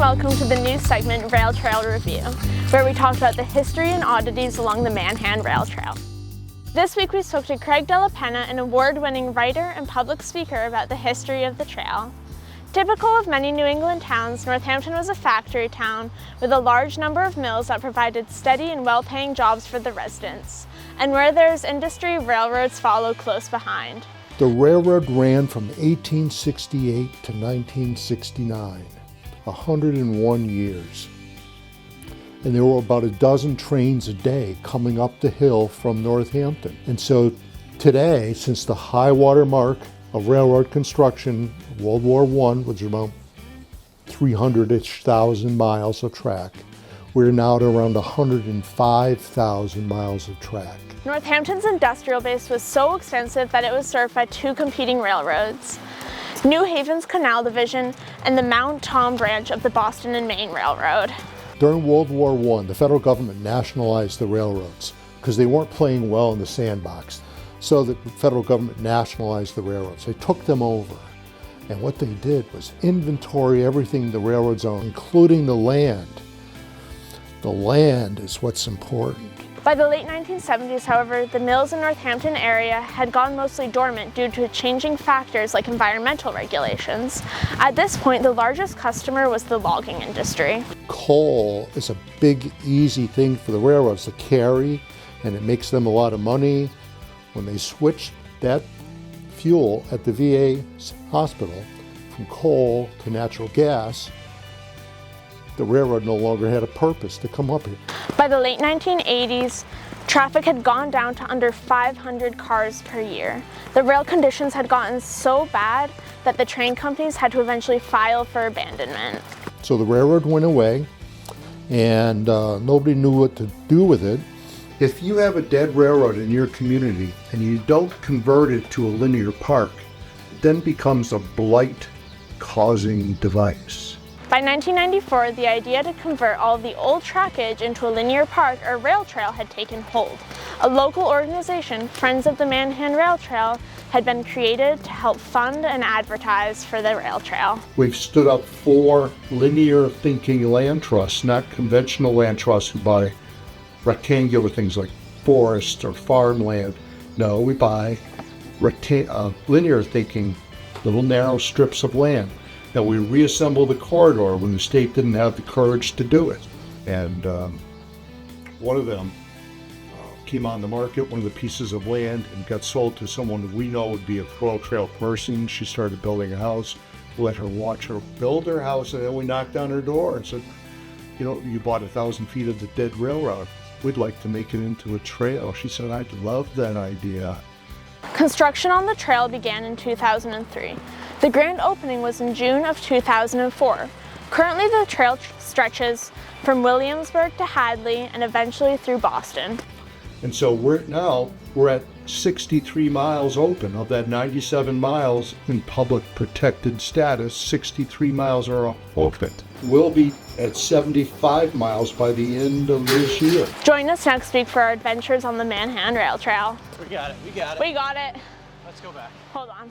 welcome to the new segment Rail Trail Review, where we talk about the history and oddities along the Manhan Rail Trail. This week we spoke to Craig Della Penna, an award-winning writer and public speaker about the history of the trail. Typical of many New England towns, Northampton was a factory town with a large number of mills that provided steady and well-paying jobs for the residents. And where there's industry, railroads follow close behind. The railroad ran from 1868 to 1969, 101 years. And there were about a dozen trains a day coming up the hill from Northampton. And so today, since the high water mark of railroad construction, World War I, which is about 300-ish thousand miles of track, we're now at around 105,000 miles of track. Northampton's industrial base was so extensive that it was served by two competing railroads, New Haven's Canal Division and the Mount Tom branch of the Boston and Maine Railroad. During World War I, the federal government nationalized the railroads because they weren't playing well in the sandbox. So the federal government nationalized the railroads. They took them over. And what they did was inventory everything the railroads own, including the land. The land is what's important. By the late 1970s, however, the mills in Northampton area had gone mostly dormant due to changing factors like environmental regulations. At this point, the largest customer was the logging industry. Coal is a big, easy thing for the railroads to carry, and it makes them a lot of money. When they switched that fuel at the VA hospital from coal to natural gas, the railroad no longer had a purpose to come up here. By the late 1980s, traffic had gone down to under 500 cars per year. The rail conditions had gotten so bad that the train companies had to eventually file for abandonment. So the railroad went away, and nobody knew what to do with it. If you have a dead railroad in your community and you don't convert it to a linear park, it then becomes a blight-causing device. By 1994, the idea to convert all of the old trackage into a linear park or rail trail had taken hold. A local organization, Friends of the Manhan Rail Trail, had been created to help fund and advertise for the rail trail. We've stood up 4 linear thinking land trusts, not conventional land trusts who buy rectangular things like forest or farmland. No, we buy linear thinking, little narrow strips of land. That we reassemble the corridor when the state didn't have the courage to do it. And one of them came on the market, one of the pieces of land, and got sold to someone that we know would be a Rail Trail person. She started building a house. We let her watch her build her house, and then we knocked on her door and said, you know, you bought 1,000 feet of the dead railroad. We'd like to make it into a trail. She said, I'd love that idea. Construction on the trail began in 2003. The grand opening was in June of 2004. Currently the trail stretches from Williamsburg to Hadley and eventually through Boston. And so we're at 63 miles open. Of that 97 miles in public protected status, 63 miles are open. We'll be at 75 miles by the end of this year. Join us next week for our adventures on the Manhan Rail Trail. We got it, we got it. We got it. Let's go back. Hold on.